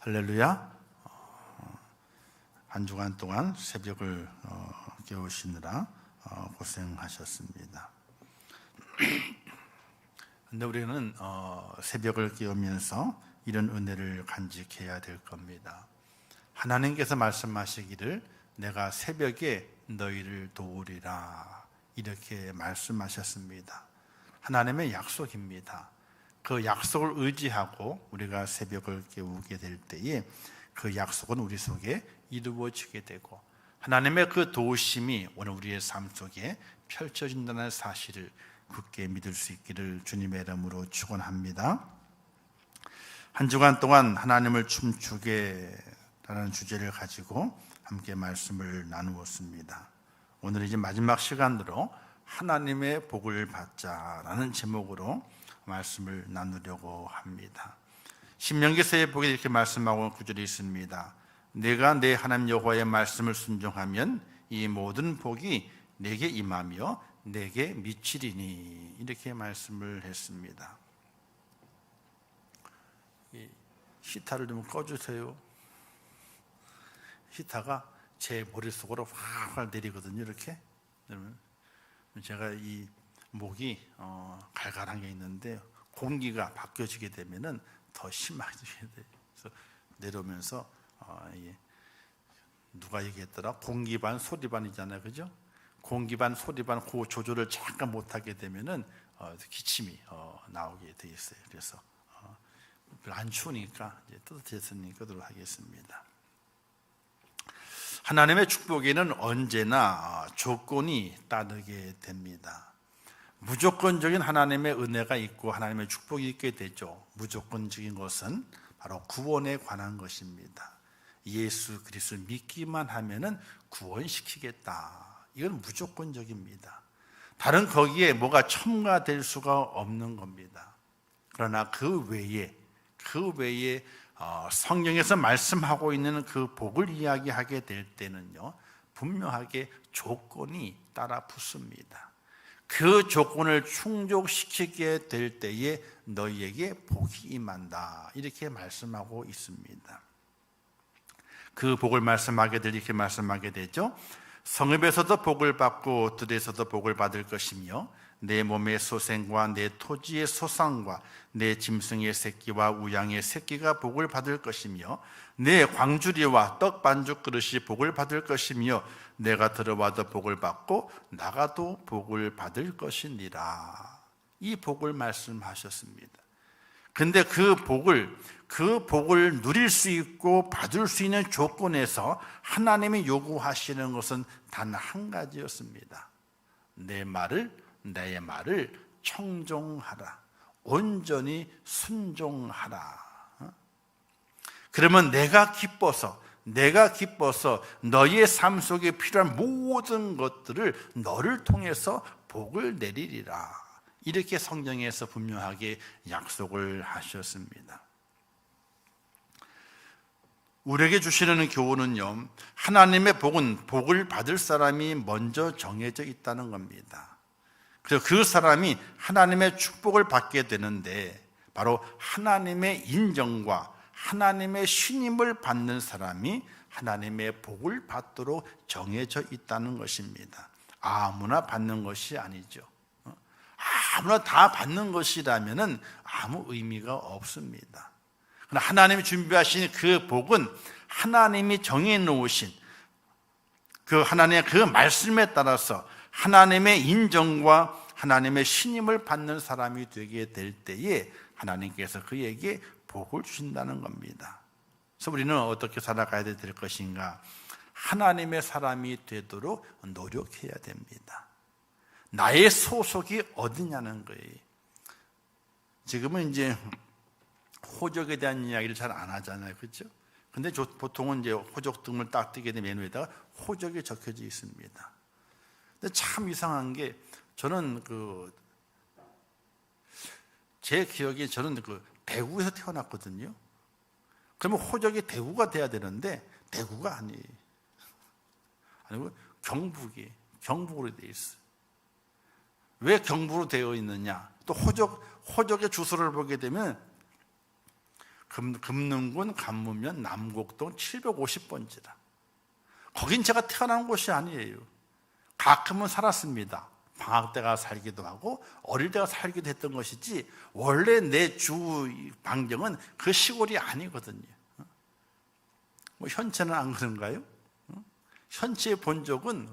할렐루야. 한 주간 동안 새벽을 깨우시느라 고생하셨습니다. 근데 우리는 새벽을 깨우면서 이런 은혜를 간직해야 될 겁니다. 하나님께서 말씀하시기를 내가 새벽에 너희를 도우리라 이렇게 말씀하셨습니다. 하나님의 약속입니다. 그 약속을 의지하고 우리가 새벽을 깨우게 될 때에 그 약속은 우리 속에 이루어지게 되고 하나님의 그 도우심이 오늘 우리의 삶 속에 펼쳐진다는 사실을 굳게 믿을 수 있기를 주님의 이름으로 축원합니다. 한 주간 동안 하나님을 춤추게 라는 주제를 가지고 함께 말씀을 나누었습니다. 오늘 이제 마지막 시간으로 하나님의 복을 받자라는 제목으로 말씀을 나누려고 합니다. 신명기서의 복에 이렇게 말씀하고 구절이 있습니다. 내가 내 하나님 여호와의 말씀을 순종하면 이 모든 복이 내게 임하며 내게 미치리니 이렇게 말씀을 했습니다. 이 히타를 좀 꺼주세요. 히타가 제 머릿속으로 확 내리거든요. 이렇게 그러면 제가 이 목이 갈갈한 게 있는데 공기가 바뀌어지게 되면은 더 심해지게 돼요. 그래서 내려오면서 누가 얘기했더라? 공기 반 소리 반이잖아요, 그죠? 공기 반 소리 반 그 조절을 잠깐 못하게 되면은 기침이 나오게 돼 있어요. 그래서 안 추우니까 이제 따뜻해졌으니 끄도록 하겠습니다. 하나님의 축복에는 언제나 조건이 따르게 됩니다. 무조건적인 하나님의 은혜가 있고 하나님의 축복이 있게 되죠. 무조건적인 것은 바로 구원에 관한 것입니다. 예수 그리스도 믿기만 하면은 구원시키겠다. 이건 무조건적입니다. 다른 거기에 뭐가 첨가될 수가 없는 겁니다. 그러나 그 외에 성경에서 말씀하고 있는 그 복을 이야기하게 될 때는요, 분명하게 조건이 따라 붙습니다. 그 조건을 충족시키게 될 때에 너희에게 복이 임한다 이렇게 말씀하고 있습니다. 그 복을 말씀하게 될 이렇게 말씀하게 되죠. 성읍에서도 복을 받고 들에서도 복을 받을 것이며 내 몸의 소생과 내 토지의 소상과 내 짐승의 새끼와 우양의 새끼가 복을 받을 것이며 내 광주리와 떡 반죽 그릇이 복을 받을 것이며 내가 들어와도 복을 받고 나가도 복을 받을 것이니라. 이 복을 말씀하셨습니다. 근데 그 복을 누릴 수 있고 받을 수 있는 조건에서 하나님이 요구하시는 것은 단 한 가지였습니다. 나의 말을 청종하라. 온전히 순종하라. 그러면 내가 기뻐서 너희의 삶 속에 필요한 모든 것들을 너를 통해서 복을 내리리라. 이렇게 성경에서 분명하게 약속을 하셨습니다. 우리에게 주시는 교훈은요, 하나님의 복은 복을 받을 사람이 먼저 정해져 있다는 겁니다. 그래서 그 사람이 하나님의 축복을 받게 되는데 바로 하나님의 인정과 하나님의 신임을 받는 사람이 하나님의 복을 받도록 정해져 있다는 것입니다. 아무나 받는 것이 아니죠. 아무나 다 받는 것이라면 아무 의미가 없습니다. 그러나 하나님이 준비하신 그 복은 하나님이 정해놓으신 그 하나님의 그 말씀에 따라서 하나님의 인정과 하나님의 신임을 받는 사람이 되게 될 때에 하나님께서 그에게 복을 주신다는 겁니다. 그래서 우리는 어떻게 살아가야 될 것인가? 하나님의 사람이 되도록 노력해야 됩니다. 나의 소속이 어디냐는 거예요. 지금은 이제 호적에 대한 이야기를 잘 안 하잖아요, 그렇죠? 근데 보통은 이제 호적 등을 딱 뜨게 되면 메뉴에다가 호적이 적혀져 있습니다. 근데 참 이상한 게 저는 제 기억에 저는 대구에서 태어났거든요. 그러면 호적이 대구가 돼야 되는데 대구가 아니에요. 아니고 경북으로 되어 있어요. 왜 경북으로 되어 있느냐? 또 호적의 주소를 보게 되면 금능군 간무면 남곡동 750번지라. 거긴 제가 태어난 곳이 아니에요. 가끔은 살았습니다. 방학 때가 살기도 하고 어릴 때가 살기도 했던 것이지 원래 내 주 반경은 그 시골이 아니거든요. 뭐 현채는 안 그런가요? 현채의 본적은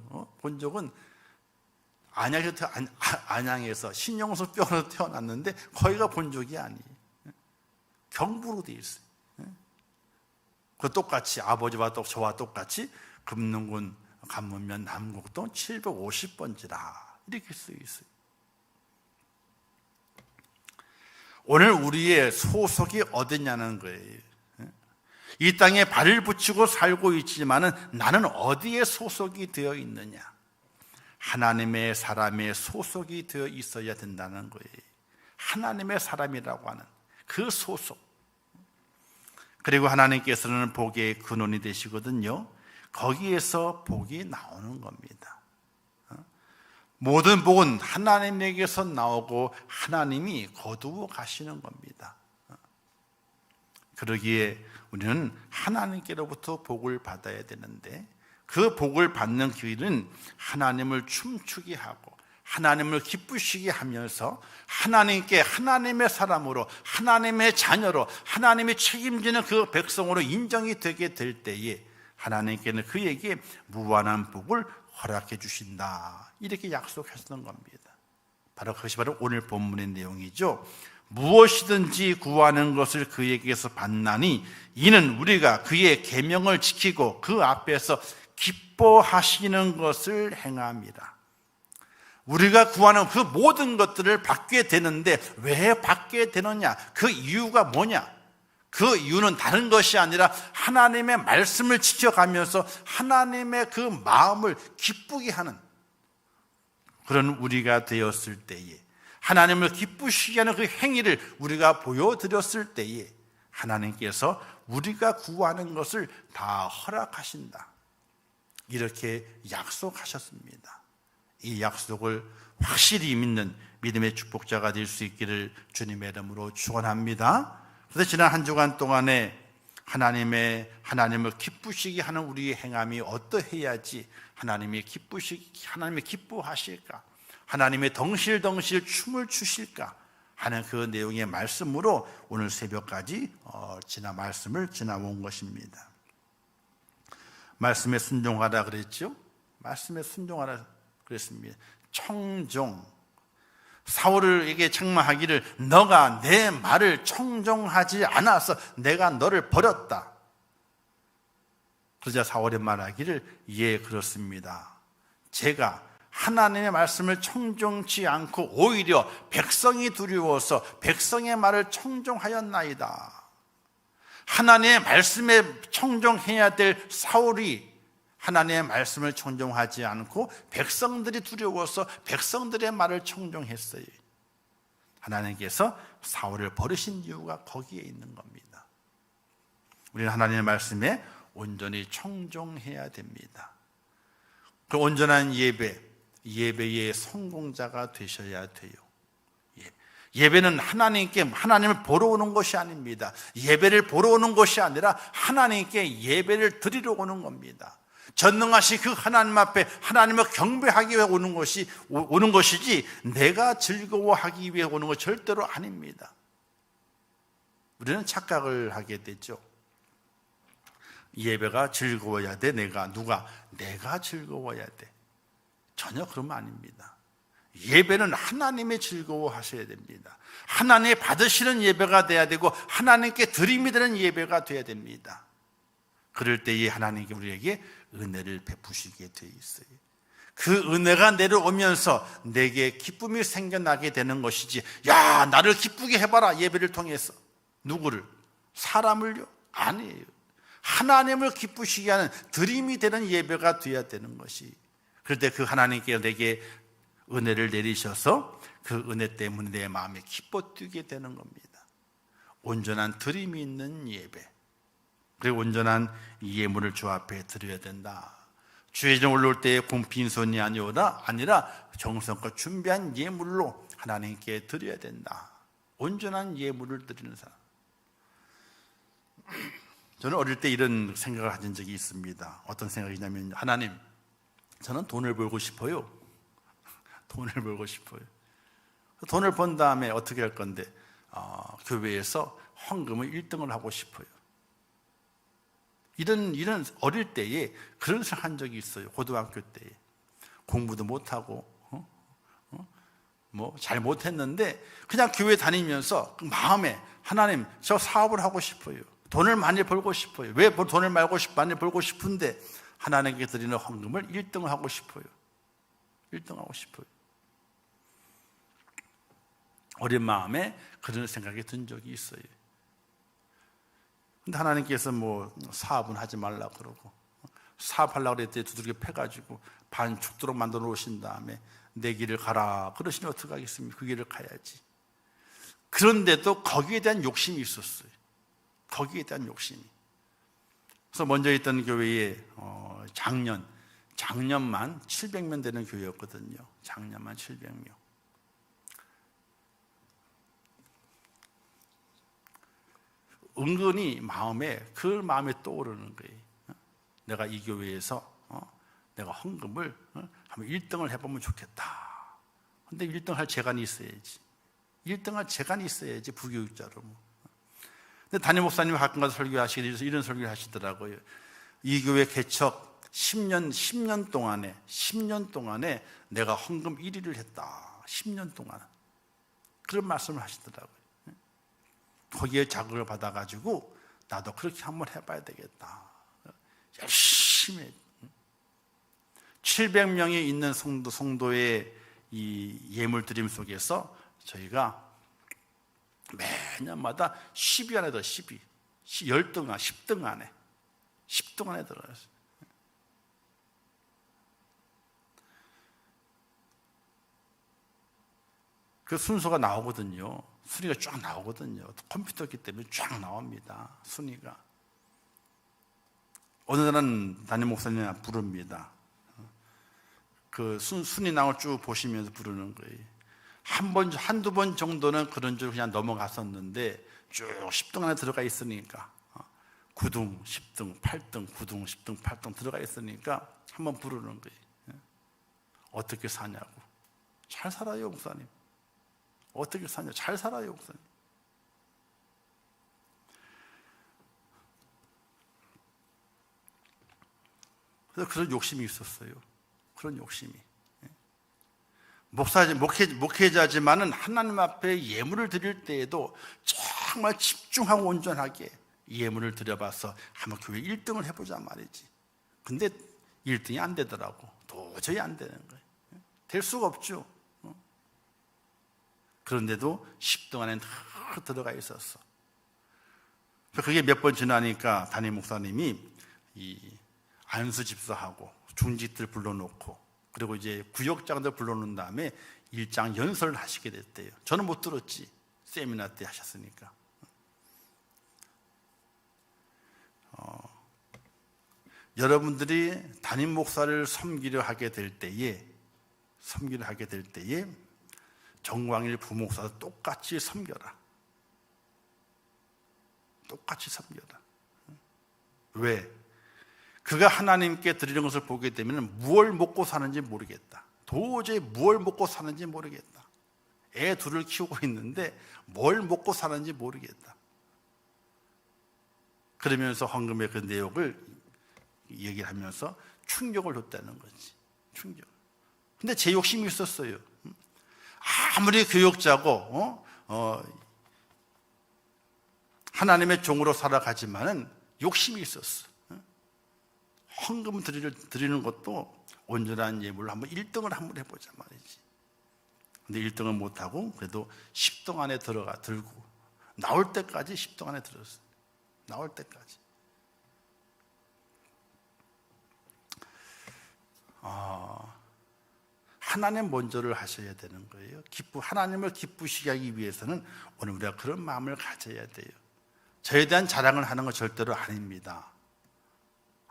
안양에서 신영수 뼈로 태어났는데 거기가 본적이 아니에요. 경부로 돼 있어요. 그 똑같이 아버지와 저와 똑같이 금능군 간문면 남곡동 750번지라 이렇게 쓰여 있어요. 오늘 우리의 소속이 어디냐는 거예요. 이 땅에 발을 붙이고 살고 있지만은 나는 어디에 소속이 되어 있느냐? 하나님의 사람의 소속이 되어 있어야 된다는 거예요. 하나님의 사람이라고 하는 그 소속. 그리고 하나님께서는 복의 근원이 되시거든요. 거기에서 복이 나오는 겁니다. 모든 복은 하나님에게서 나오고 하나님이 거두어 가시는 겁니다. 그러기에 우리는 하나님께로부터 복을 받아야 되는데 그 복을 받는 길은 하나님을 춤추게 하고 하나님을 기쁘시게 하면서 하나님께 하나님의 사람으로 하나님의 자녀로 하나님이 책임지는 그 백성으로 인정이 되게 될 때에 하나님께는 그에게 무한한 복을 허락해 주신다 이렇게 약속하시는 겁니다. 바로 그것이 바로 오늘 본문의 내용이죠. 무엇이든지 구하는 것을 그에게서 받나니 이는 우리가 그의 계명을 지키고 그 앞에서 기뻐하시는 것을 행함이라. 우리가 구하는 그 모든 것들을 받게 되는데 왜 받게 되느냐? 그 이유가 뭐냐? 그 이유는 다른 것이 아니라 하나님의 말씀을 지켜가면서 하나님의 그 마음을 기쁘게 하는 그런 우리가 되었을 때에 하나님을 기쁘시게 하는 그 행위를 우리가 보여드렸을 때에 하나님께서 우리가 구하는 것을 다 허락하신다 이렇게 약속하셨습니다. 이 약속을 확실히 믿는 믿음의 축복자가 될 수 있기를 주님의 이름으로 축원합니다. 그래서 지난 한 주간 동안에 하나님을 기쁘시게 하는 우리의 행함이 어떠해야지 하나님이 기뻐하실까? 하나님의 덩실덩실 춤을 추실까? 하는 그 내용의 말씀으로 오늘 새벽까지 말씀을 지나온 것입니다. 말씀에 순종하라 그랬죠? 말씀에 순종하라 그랬습니다. 청종. 사울에게 책망하기를 너가 내 말을 청종하지 않아서 내가 너를 버렸다. 그러자 사울이 말하기를 예 그렇습니다. 제가 하나님의 말씀을 청종치 않고 오히려 백성이 두려워서 백성의 말을 청종하였나이다. 하나님의 말씀에 청종해야 될 사울이 하나님의 말씀을 청종하지 않고 백성들이 두려워서 백성들의 말을 청종했어요. 하나님께서 사울을 버리신 이유가 거기에 있는 겁니다. 우리는 하나님의 말씀에 온전히 청종해야 됩니다. 그 온전한 예배의 성공자가 되셔야 돼요. 예배는 하나님을 보러 오는 것이 아닙니다. 예배를 보러 오는 것이 아니라 하나님께 예배를 드리러 오는 겁니다. 전능하신 그 하나님 앞에 하나님을 경배하기 위해 오는 것이지 내가 즐거워하기 위해 오는 것 절대로 아닙니다. 우리는 착각을 하게 되죠. 예배가 즐거워야 돼. 내가 즐거워야 돼. 전혀 그러면 아닙니다. 예배는 하나님이 즐거워하셔야 됩니다. 하나님이 받으시는 예배가 돼야 되고 하나님께 드림이 되는 예배가 돼야 됩니다. 그럴 때에 하나님께 우리에게 은혜를 베푸시게 되어 있어요. 그 은혜가 내려오면서 내게 기쁨이 생겨나게 되는 것이지 야 나를 기쁘게 해봐라 예배를 통해서 누구를? 사람을요? 아니에요. 하나님을 기쁘시게 하는 드림이 되는 예배가 되어야 되는 것이 그럴 때 그 하나님께 내게 은혜를 내리셔서 그 은혜 때문에 내 마음에 기뻐 뛰게 되는 겁니다. 온전한 드림이 있는 예배 그리고 온전한 예물을 주 앞에 드려야 된다. 주의 전 올라올 때에 빈손이 아니라 정성껏 준비한 예물로 하나님께 드려야 된다. 온전한 예물을 드리는 사람. 저는 어릴 때 이런 생각을 가진 적이 있습니다. 어떤 생각이냐면, 하나님, 저는 돈을 벌고 싶어요. 돈을 벌고 싶어요. 돈을 번 다음에 어떻게 할 건데, 교회에서 헌금을 1등을 하고 싶어요. 이런 어릴 때에 그런 생각 한 적이 있어요. 고등학교 때에 공부도 못하고 뭐 잘 못했는데 그냥 교회 다니면서 그 마음에, 하나님, 저 사업을 하고 싶어요. 돈을 많이 벌고 싶어요. 왜 돈을 많이 벌고 싶은데 하나님께 드리는 헌금을 1등을 하고 싶어요. 1등 하고 싶어요. 어린 마음에 그런 생각이 든 적이 있어요. 근데 하나님께서 뭐 사업은 하지 말라 그러고, 사업하려고 그랬더니 두들겨 패가지고 반 죽도록 만들어 놓으신 다음에 내 길을 가라 그러시니 어떡하겠습니까? 그 길을 가야지. 그런데도 거기에 대한 욕심이 있었어요. 거기에 대한 욕심이. 그래서 먼저 있던 교회에 작년만 700명 되는 교회였거든요. 작년만 700명. 은근히 그 마음에 떠오르는 거예요. 내가 이 교회에서 내가 헌금을 한번 1등을 해보면 좋겠다. 근데 1등 할 재간이 있어야지. 1등 할 재간이 있어야지, 부교육자로. 근데 담임 목사님이 가끔 가서 설교하시기 위해서 이런 설교를 하시더라고요. 이 교회 개척 10년 동안에 내가 헌금 1위를 했다. 10년 동안. 그런 말씀을 하시더라고요. 거기에 자극을 받아가지고 나도 그렇게 한번 해봐야 되겠다. 열심히 했죠. 700명이 있는 성도의 이 예물 드림 속에서 저희가 매년마다 10위 안에 더 10위, 10등 안에 10등 안에 들어갔어요. 그 순서가 나오거든요. 순위가 쫙 나오거든요. 컴퓨터기 때문에 쫙 나옵니다. 순위가. 어느 날은 담임 목사님이 부릅니다. 그 순위 나올 쭉 보시면서 부르는 거예요. 한두 번 정도는 그런 줄 그냥 넘어갔었는데 쭉 10등 안에 들어가 있으니까 9등, 10등, 8등, 9등, 10등, 8등 들어가 있으니까 한번 부르는 거예요. 어떻게 사냐고. 잘 살아요, 목사님. 어떻게 사냐? 잘 살아요, 목사님. 그래서 그런 욕심이 있었어요. 그런 욕심이. 목회자지만은 하나님 앞에 예물을 드릴 때에도 정말 집중하고 온전하게 예물을 드려봐서 한번 교회 1등을 해보자 말이지. 근데 1등이 안 되더라고. 도저히 안 되는 거예요. 될 수가 없죠. 그런데도 10등 안에 다 들어가 있었어. 그게 몇 번 지나니까 담임 목사님이 이 안수 집사하고 중직들 불러놓고, 그리고 이제 구역장들 불러놓은 다음에 일장 연설을 하시게 됐대요. 저는 못 들었지. 세미나 때 하셨으니까. 여러분들이 담임 목사를 섬기려 하게 될 때에 정광일 부목사도 똑같이 섬겨라. 똑같이 섬겨라. 왜? 그가 하나님께 드리는 것을 보게 되면 무엇을 먹고 사는지 모르겠다. 도저히 무엇을 먹고 사는지 모르겠다. 애 둘을 키우고 있는데 뭘 먹고 사는지 모르겠다. 그러면서 헌금의 그 내역을 얘기하면서 충격을 줬다는 거지. 충격. 근데 제 욕심이 있었어요. 아무리 교역자고 하나님의 종으로 살아가지만은 욕심이 있었어. 헌금 드리는 것도 온전한 예물로 한번 1등을 한번 해보자 말이지. 근데 1등은 못하고 그래도 10등 안에 들고 나올 때까지 10등 안에 들었어. 나올 때까지. 하나님 먼저를 하셔야 되는 거예요. 하나님을 기쁘시게 하기 위해서는 오늘 우리가 그런 마음을 가져야 돼요. 저에 대한 자랑을 하는 건 절대로 아닙니다.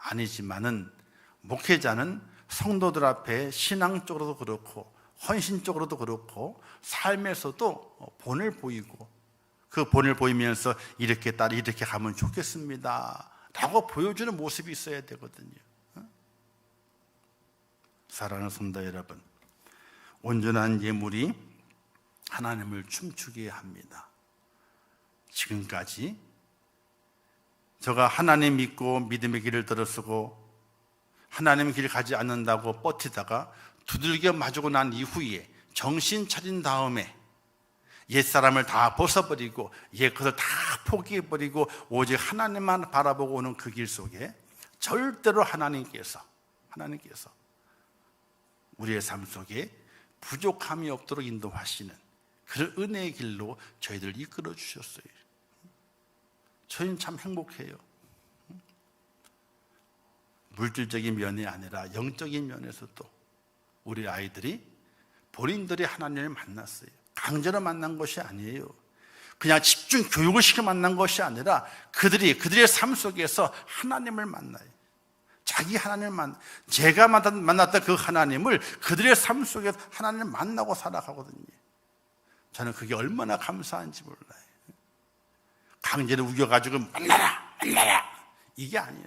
아니지만은 목회자는 성도들 앞에 신앙적으로도 그렇고 헌신적으로도 그렇고 삶에서도 본을 보이고, 그 본을 보이면서 이렇게 가면 좋겠습니다 라고 보여주는 모습이 있어야 되거든요. 사랑하는 성도 여러분, 온전한 예물이 하나님을 춤추게 합니다. 지금까지 저가 하나님 믿고 믿음의 길을 들어서고 하나님의 길을 가지 않는다고 버티다가 두들겨 맞고 난 이후에 정신 차린 다음에 옛사람을 다 벗어버리고 옛것을 다 포기해버리고 오직 하나님만 바라보고 오는 그 길 속에 절대로 하나님께서 우리의 삶 속에 부족함이 없도록 인도하시는 그런 은혜의 길로 저희들 이끌어 주셨어요. 저희는 참 행복해요. 물질적인 면이 아니라 영적인 면에서도 우리 아이들이 본인들이 하나님을 만났어요. 강제로 만난 것이 아니에요. 그냥 집중 교육을 시켜 만난 것이 아니라 그들의 삶 속에서 하나님을 만나요. 자기 하나님을 제가 만났던 그 하나님을 그들의 삶 속에서 하나님을 만나고 살아가거든요. 저는 그게 얼마나 감사한지 몰라요. 강제로 우겨가지고 만나라 이게 아니에요.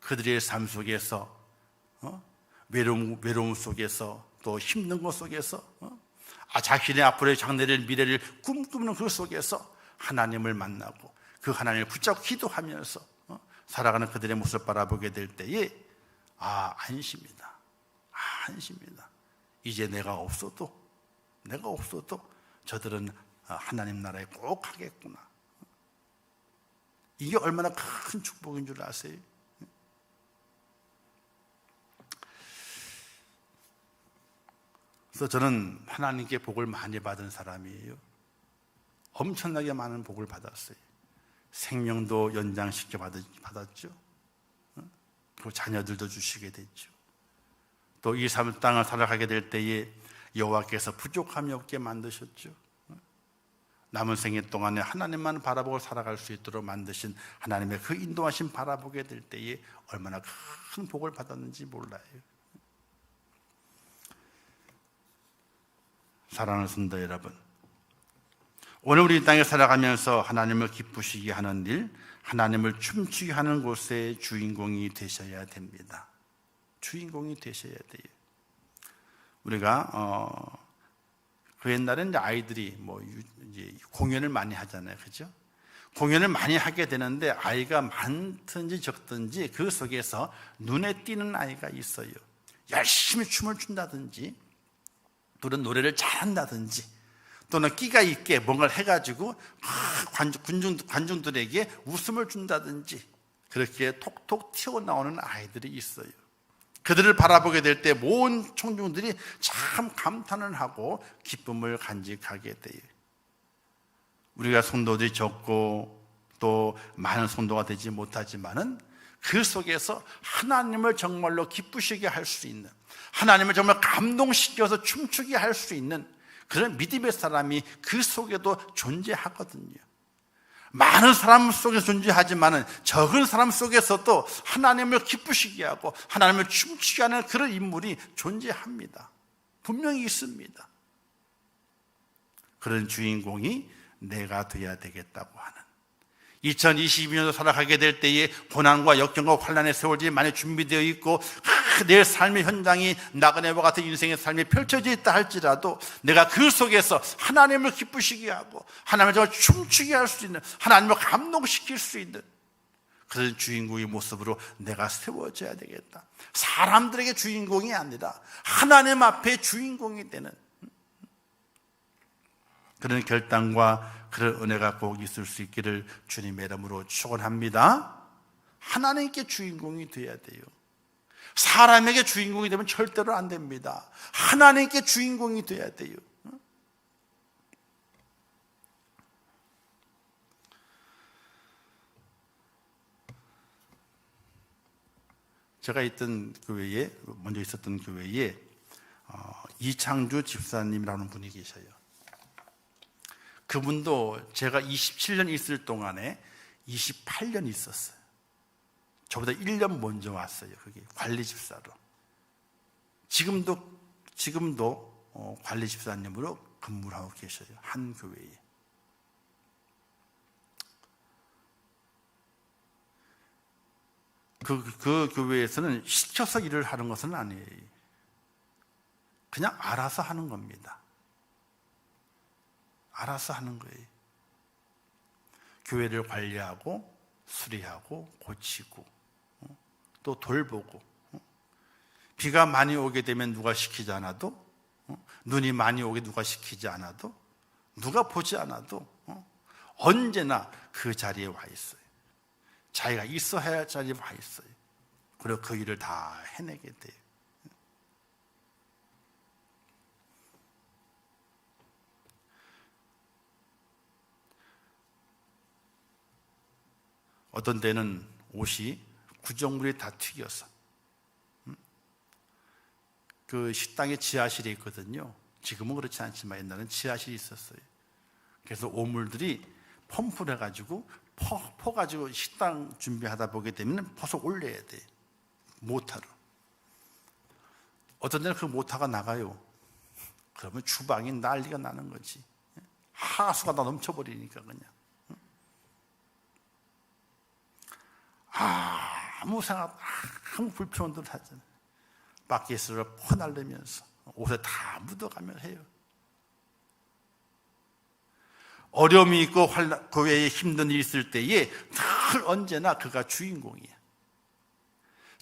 그들의 삶 속에서 외로움 속에서 또 힘든 것 속에서 자신의 앞으로의 장래를 미래를 꿈꾸는 그 속에서 하나님을 만나고 그 하나님을 붙잡고 기도하면서 살아가는 그들의 모습을 바라보게 될 때에 안심이다. 이제 내가 없어도 저들은 하나님 나라에 꼭 가겠구나. 이게 얼마나 큰 축복인 줄 아세요? 그래서 저는 하나님께 복을 많이 받은 사람이에요. 엄청나게 많은 복을 받았어요. 생명도 연장시켜 받았죠. 그리고 자녀들도 주시게 됐죠. 또 이 땅을 살아가게 될 때에 여호와께서 부족함이 없게 만드셨죠. 남은 생애 동안에 하나님만 바라보고 살아갈 수 있도록 만드신 하나님의 그 인도하심 바라보게 될 때에 얼마나 큰 복을 받았는지 몰라요. 사랑하는 성도 여러분, 오늘 우리 땅에 살아가면서 하나님을 기쁘시게 하는 일, 하나님을 춤추게 하는 곳의 주인공이 되셔야 됩니다. 주인공이 되셔야 돼요. 우리가 그 옛날에는 아이들이 이제 공연을 많이 하잖아요, 그죠? 공연을 많이 하게 되는데 아이가 많든지 적든지 그 속에서 눈에 띄는 아이가 있어요. 열심히 춤을 춘다든지, 또는 노래를 잘한다든지, 또는 끼가 있게 뭔가를 해가지고 관중들에게 웃음을 준다든지 그렇게 톡톡 튀어나오는 아이들이 있어요. 그들을 바라보게 될 때 모든 청중들이 참 감탄을 하고 기쁨을 간직하게 돼요. 우리가 성도들이 적고 또 많은 성도가 되지 못하지만은 그 속에서 하나님을 정말로 기쁘시게 할 수 있는, 하나님을 정말 감동시켜서 춤추게 할 수 있는 그런 믿음의 사람이 그 속에도 존재하거든요. 많은 사람 속에서 존재하지만은 적은 사람 속에서도 하나님을 기쁘시게 하고 하나님을 춤추게 하는 그런 인물이 존재합니다. 분명히 있습니다. 그런 주인공이 내가 돼야 되겠다고 하는, 2022년도 살아가게 될 때에 고난과 역경과 환난의 세월이 많이 준비되어 있고 내 삶의 현장이 나그네와 같은 인생의 삶이 펼쳐져 있다 할지라도 내가 그 속에서 하나님을 기쁘시게 하고 하나님을 정말 춤추게 할 수 있는, 하나님을 감동시킬 수 있는 그런 주인공의 모습으로 내가 세워져야 되겠다. 사람들에게 주인공이 아니라 하나님 앞에 주인공이 되는 그런 결단과 그런 은혜가 꼭 있을 수 있기를 주님의 이름으로 축원합니다. 하나님께 주인공이 되어야 돼요. 사람에게 주인공이 되면 절대로 안 됩니다. 하나님께 주인공이 되어야 돼요. 제가 있던 교회에, 먼저 있었던 교회에 이창주 집사님이라는 분이 계셔요. 그분도 제가 27년 있을 동안에 28년 있었어요. 저보다 1년 먼저 왔어요. 그게 관리 집사로. 지금도 관리 집사님으로 근무를 하고 계셔요. 한 교회에. 그 교회에서는 시켜서 일을 하는 것은 아니에요. 그냥 알아서 하는 겁니다. 알아서 하는 거예요. 교회를 관리하고 수리하고 고치고 또 돌보고, 비가 많이 오게 되면 누가 시키지 않아도, 눈이 많이 오게 누가 시키지 않아도, 누가 보지 않아도 언제나 그 자리에 와 있어요. 자기가 있어야 할 자리에 와 있어요. 그리고 그 일을 다 해내게 돼요. 어떤 때는 옷이 구정물이 다 튀겨서, 그 식당에 지하실이 있거든요. 지금은 그렇지 않지만 옛날에는 지하실이 있었어요. 그래서 오물들이 펌프를 해가지고 퍼가지고 식당 준비하다 보게 되면 퍼서 올려야 돼, 모터로. 어떤 때는 그 모터가 나가요. 그러면 주방이 난리가 나는 거지. 하수가 다 넘쳐버리니까 그냥. 아무 불평도 하잖아요. 바켓으로 퍼날르면서 옷에 다 묻어가면 해요. 어려움이 있고 그 외에 힘든 일이 있을 때에 늘 언제나 그가 주인공이야.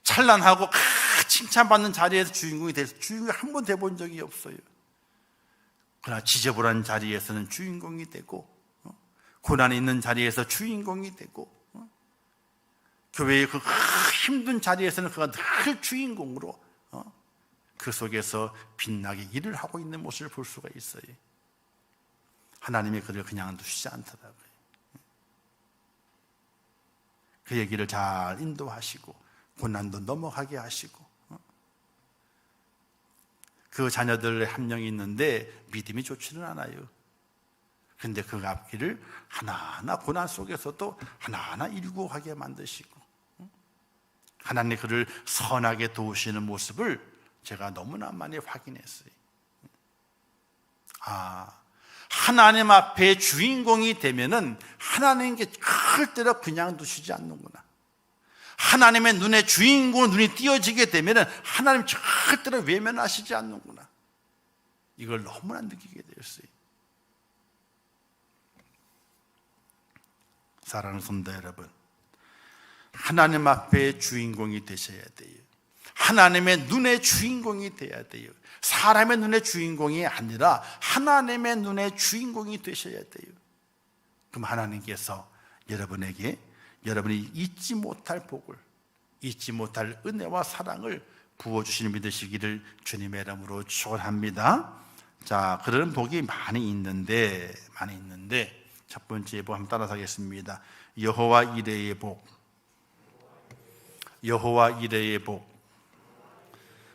찬란하고 칭찬받는 자리에서 주인공이 한 번 돼본 적이 없어요. 그러나 지저분한 자리에서는 주인공이 되고, 고난이 있는 자리에서 주인공이 되고, 교회의 그 힘든 자리에서는 그가 늘 주인공으로 그 속에서 빛나게 일을 하고 있는 모습을 볼 수가 있어요. 하나님이 그를 그냥 두시지 않더라고요. 그 얘기를 잘 인도하시고 고난도 넘어가게 하시고, 그 자녀들 한 명이 있는데 믿음이 좋지는 않아요. 그런데 그 앞길을 하나하나 고난 속에서도 하나하나 일구 하게 만드시고, 하나님 그를 선하게 도우시는 모습을 제가 너무나 많이 확인했어요. 하나님 앞에 주인공이 되면은 하나님께 절대로 그냥 두시지 않는구나. 하나님의 눈에 주인공으로 눈이 띄어지게 되면은 하나님 절대로 외면하시지 않는구나. 이걸 너무나 느끼게 되었어요. 사랑하는 성도 여러분, 하나님 앞에 주인공이 되셔야 돼요. 하나님의 눈의 주인공이 돼야 돼요. 사람의 눈의 주인공이 아니라 하나님의 눈의 주인공이 되셔야 돼요. 그럼 하나님께서 여러분에게 여러분이 잊지 못할 복을, 잊지 못할 은혜와 사랑을 부어주시는 믿으시기를 주님의 이름으로 축원합니다. 자, 그런 복이 많이 있는데 첫 번째 복 한번 따라서 하겠습니다. 여호와 이레의 복. 여호와 이레의 복.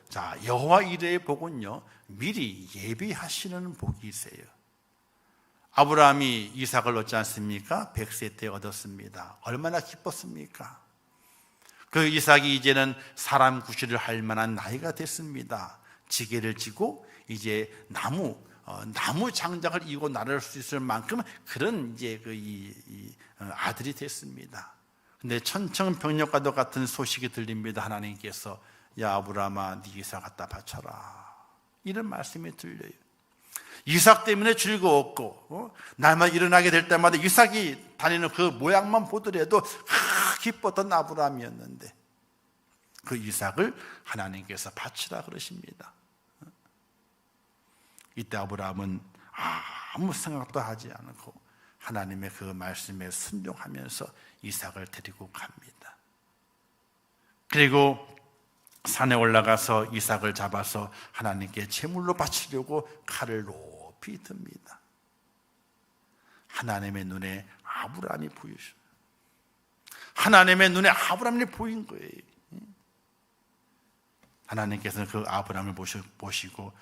자, 여호와 이레의 복은요, 미리 예비하시는 복이세요. 아브라함이 이삭을 얻지 않습니까? 100세 때 얻었습니다. 얼마나 기뻤습니까? 그 이삭이 이제는 사람 구실을 할 만한 나이가 됐습니다. 지게를 지고 이제 나무 장작을 이고 나를 수 있을 만큼 그런 이제 아들이 됐습니다. 근데 천천병력과도 같은 소식이 들립니다. 하나님께서 야 아브라함아, 네 이삭 갖다 바쳐라, 이런 말씀이 들려요. 이삭 때문에 즐거웠고, 날마다 일어나게 될 때마다 이삭이 다니는 그 모양만 보더라도 기뻤던 아브라함이었는데, 그 이삭을 하나님께서 바치라 그러십니다. 이때 아브라함은 아무 생각도 하지 않고 하나님의 그 말씀에 순종하면서 이삭을 데리고 갑니다. 그리고 산에 올라가서 이삭을 잡아서 하나님께 제물로 바치려고 칼을 높이 듭니다. 하나님의 눈에 아브라함이 보이죠. 하나님의 눈에 아브라함이 보인 거예요. 하나님께서는 그 아브라함을 보시고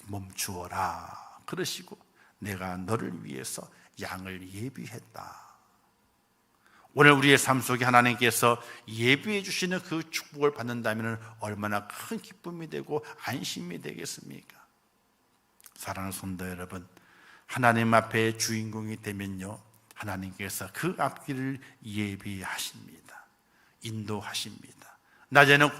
멈추어라 그러시고, 내가 너를 위해서 양을 예비했다. 오늘 우리의 삶 속에 하나님께서 예비해 주시는 그 축복을 받는다면 얼마나 큰 기쁨이 되고 안심이 되겠습니까? 사랑하는 성도 여러분, 하나님 앞에 주인공이 되면요, 하나님께서 그 앞길을 예비하십니다. 인도하십니다. 낮에는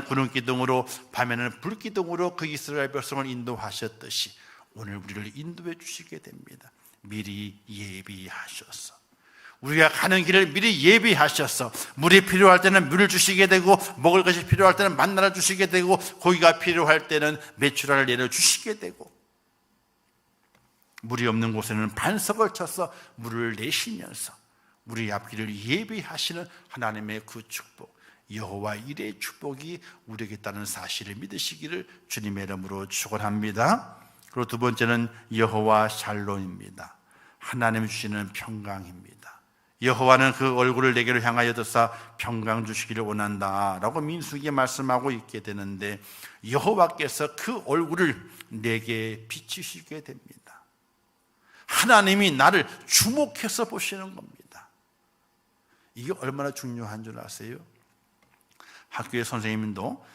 구름 기둥으로 밤에는 불 기둥으로 그 이스라엘 백성을 인도하셨듯이 오늘 우리를 인도해 주시게 됩니다. 미리 예비하셔서 우리가 가는 길을 미리 예비하셔서 물이 필요할 때는 물을 주시게 되고 먹을 것이 필요할 때는 만나를 주시게 되고 고기가 필요할 때는 메추라를 내려주시게 되고 물이 없는 곳에는 반석을 쳐서 물을 내시면서 우리 앞길을 예비하시는 하나님의 그 축복, 여호와 일의 축복이 우리에게 있다는 사실을 믿으시기를 주님의 이름으로 축원합니다. 그리고 두 번째는 여호와 샬롬입니다. 하나님 주시는 평강입니다. 여호와는 그 얼굴을 내게로 향하여 드사 평강 주시기를 원한다라고 민수기에 말씀하고 있게 되는데 여호와께서 그 얼굴을 내게 비추시게 됩니다. 하나님이 나를 주목해서 보시는 겁니다. 이게 얼마나 중요한 줄 아세요? 학교의 선생님도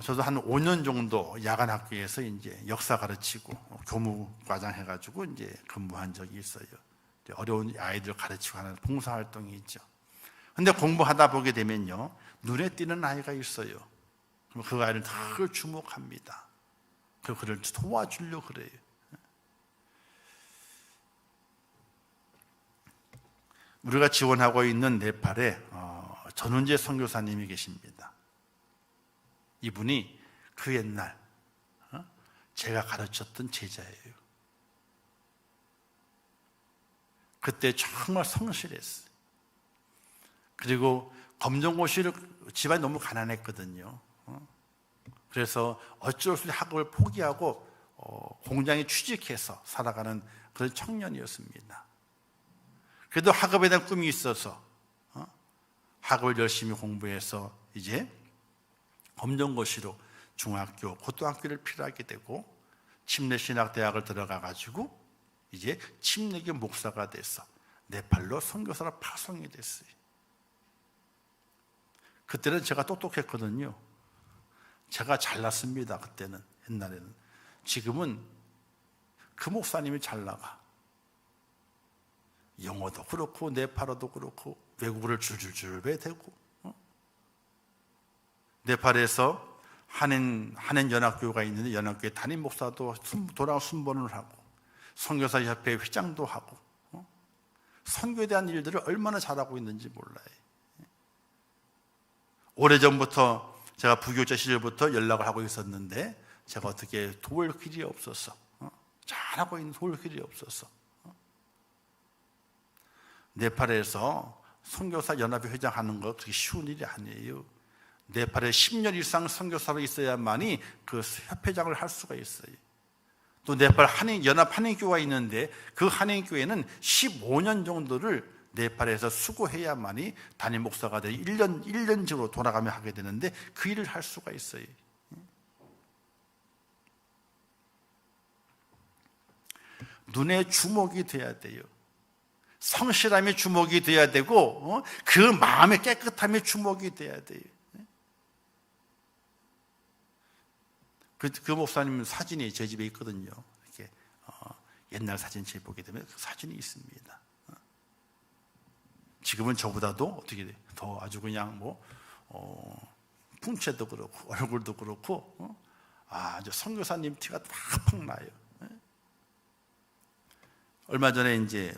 저도 한 5년 정도 야간 학교에서 이제 역사 가르치고 교무과장 해가지고 이제 근무한 적이 있어요. 어려운 아이들 가르치고 하는 봉사활동이 있죠. 근데 공부하다 보게 되면요, 눈에 띄는 아이가 있어요. 그럼 그 아이를 늘 주목합니다. 그리고 그를 도와주려고 그래요. 우리가 지원하고 있는 네팔에 전은재 선교사님이 계십니다. 이분이 그 옛날 제가 가르쳤던 제자예요. 그때 정말 성실했어요. 그리고 검정고시를 집안이 너무 가난했거든요. 그래서 어쩔 수 없이 학업을 포기하고 공장에 취직해서 살아가는 그런 청년이었습니다. 그래도 학업에 대한 꿈이 있어서 학업을 열심히 공부해서 이제 검정고시로 중학교, 고등학교를 필요하게 되고 침례신학대학을 들어가가지고 이제 침례교 목사가 돼서 네팔로 선교사로 파송이 됐어요. 그때는 제가 똑똑했거든요. 제가 잘났습니다. 그때는, 옛날에는. 지금은 그 목사님이 잘 나가. 영어도 그렇고 네팔어도 그렇고 외국어를 줄줄줄 배대고 네팔에서 한인 연합교회가 있는데 연합교회 담임 목사도 돌아와 순번을 하고 선교사 협회 회장도 하고 선교에 대한 일들을 얼마나 잘하고 있는지 몰라요. 오래전부터 제가 부교육자 시절부터 연락을 하고 있었는데 제가 어떻게 도울 길이 없어서 잘하고 있는 도울 길이 없어서 네팔에서 선교사 연합회 회장하는 거 그렇게 쉬운 일이 아니에요. 네팔에 10년 이상 선교사로 있어야만이 그 협회장을 할 수가 있어요. 또 네팔 연합 한인교회가 있는데 그 한인교회는 15년 정도를 네팔에서 수고해야만이 담임 목사가 돼 1년적으로 돌아가며 하게 되는데 그 일을 할 수가 있어요. 눈에 주목이 돼야 돼요. 성실함이 주목이 돼야 되고 그 마음의 깨끗함이 주목이 돼야 돼요. 그 목사님 사진이 제 집에 있거든요. 이렇게 옛날 사진첩 보게 되면 그 사진이 있습니다. 지금은 저보다도 어떻게 돼? 더 아주 그냥 풍채도 그렇고 얼굴도 그렇고 아주 선교사님 티가 팍팍 나요. 얼마 전에 이제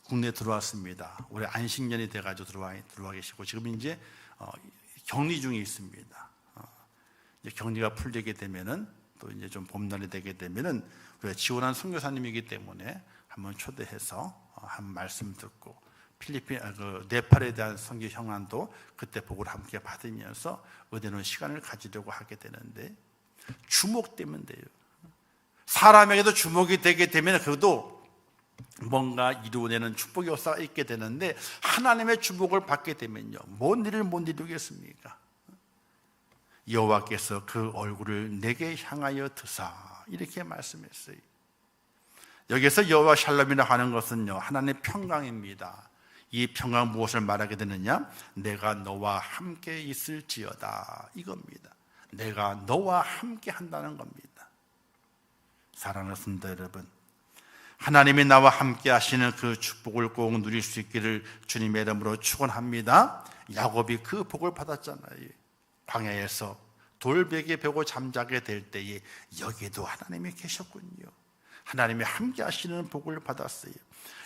국내에 들어왔습니다. 올해 안식년이 돼가지고 들어와 계시고 지금 이제 격리 중에 있습니다. 이제 격리가 풀리게 되면은 또 이제 좀 봄날이 되게 되면은 우리가 지원한 선교사님이기 때문에 한번 초대해서 한 말씀 듣고 네팔에 대한 선교 형안도 그때 보고를 함께 받으면서 의대놓은 시간을 가지려고 하게 되는데 주목되면 돼요. 사람에게도 주목이 되게 되면 그것도 뭔가 이루어내는 축복의 역사가 있게 되는데 하나님의 주목을 받게 되면요 뭔 일을 못 이루겠습니까? 여호와께서 그 얼굴을 내게 향하여 드사 이렇게 말씀했어요. 여기서 여호와 샬롬이라고 하는 것은요 하나님의 평강입니다. 이 평강 무엇을 말하게 되느냐? 내가 너와 함께 있을지어다 이겁니다. 내가 너와 함께 한다는 겁니다. 사랑하는 성도 여러분, 하나님이 나와 함께 하시는 그 축복을 꼭 누릴 수 있기를 주님의 이름으로 축원합니다. 야곱이 그 복을 받았잖아요. 광야에서 돌베개 베고 잠자게 될 때에 여기에도 하나님이 계셨군요. 하나님이 함께 하시는 복을 받았어요.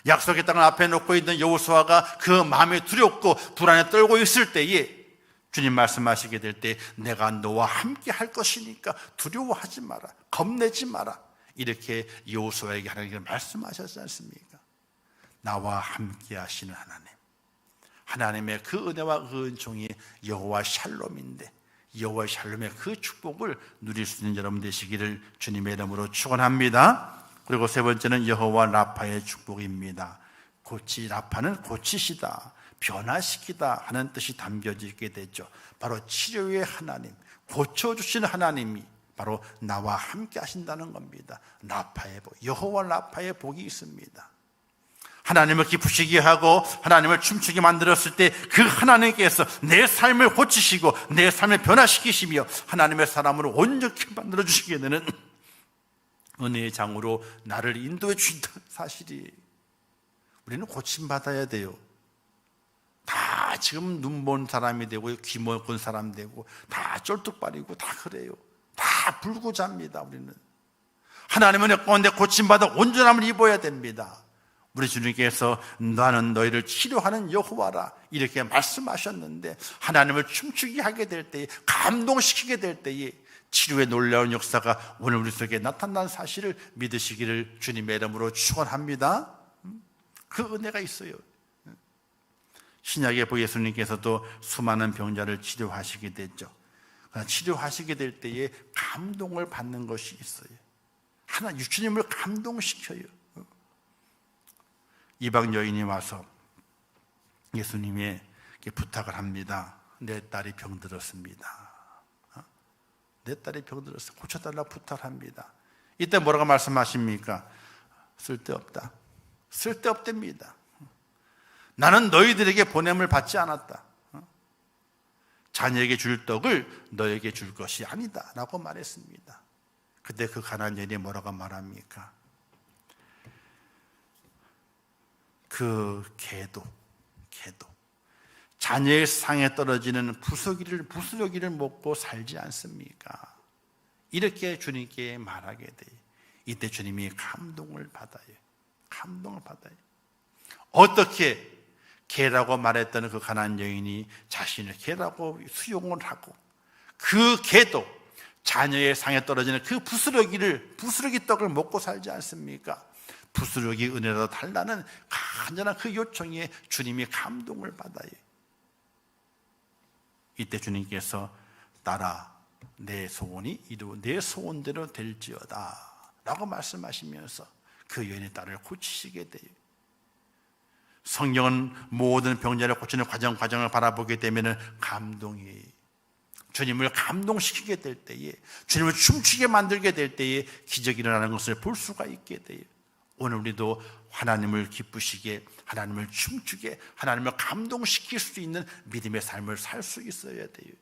약속의 땅을 앞에 놓고 있는 여호수아가 그 마음이 두렵고 불안에 떨고 있을 때에 주님 말씀하시게 될 때 내가 너와 함께 할 것이니까 두려워하지 마라, 겁내지 마라, 이렇게 여호수아에게 하나님께서 말씀하셨지 않습니까? 나와 함께 하시는 하나님, 하나님의 그 은혜와 그 은총이 여호와 샬롬인데 여호와 샬롬의 그 축복을 누릴 수 있는 여러분 되시기를 주님의 이름으로 축원합니다. 그리고 세 번째는 여호와 라파의 축복입니다. 라파는 고치시다, 변화시키다 하는 뜻이 담겨져 있게 되죠. 바로 치료의 하나님, 고쳐주시는 하나님이 바로 나와 함께 하신다는 겁니다. 라파의 복, 여호와 라파의 복이 있습니다. 하나님을 기쁘시게 하고 하나님을 춤추게 만들었을 때 그 하나님께서 내 삶을 고치시고 내 삶을 변화시키시며 하나님의 사람으로 온전히 만들어주시게 되는 은혜의 장으로 나를 인도해 주신다는 사실이, 우리는 고침받아야 돼요. 다 지금 눈 본 사람이 되고 귀 먹은 사람 되고 다 쫄뚝발이고 다 그래요. 다 불고 잡니다. 우리는 하나님은 내 가운데 고침받아 온전함을 입어야 됩니다. 우리 주님께서 나는 너희를 치료하는 여호와라 이렇게 말씀하셨는데, 하나님을 춤추게 하게 될 때에, 감동시키게 될 때에 치료의 놀라운 역사가 오늘 우리 속에 나타난 사실을 믿으시기를 주님의 이름으로 축원합니다. 그 은혜가 있어요. 신약의 예수님께서도 수많은 병자를 치료하시게 됐죠. 치료하시게 될 때에 감동을 받는 것이 있어요. 주님을 감동시켜요. 이방 여인이 와서 예수님에게 부탁을 합니다. 내 딸이 병들었습니다. 내 딸이 병들었어, 고쳐달라고 부탁을 합니다. 이때 뭐라고 말씀하십니까? 쓸데없다, 쓸데없답니다. 나는 너희들에게 보냄을 받지 않았다. 자녀에게 줄 떡을 너에게 줄 것이 아니다 라고 말했습니다. 그때 그 가난한 여인이 뭐라고 말합니까? 그 개도 자녀의 상에 떨어지는 부스러기를 먹고 살지 않습니까? 이렇게 주님께 말하게 돼요. 이때 주님이 감동을 받아요. 어떻게 개라고 말했던 그 가난한 여인이 자신을 개라고 수용을 하고, 그 개도 자녀의 상에 떨어지는 그 부스러기 떡을 먹고 살지 않습니까? 부스러기 은혜라도 달라는 간절한 그 요청에 주님이 감동을 받아요. 이때 주님께서 딸아, 내 소원이 내 소원대로 될지어다 라고 말씀하시면서 그 여인의 딸을 고치시게 돼요. 성경은 모든 병자를 고치는 과정을 바라보게 되면 감동이, 주님을 감동시키게 될 때에, 주님을 춤추게 만들게 될 때에 기적이 일어나는 것을 볼 수가 있게 돼요. 오늘 우리도 하나님을 기쁘시게, 하나님을 춤추게, 하나님을 감동시킬 수 있는 믿음의 삶을 살 수 있어야 돼요.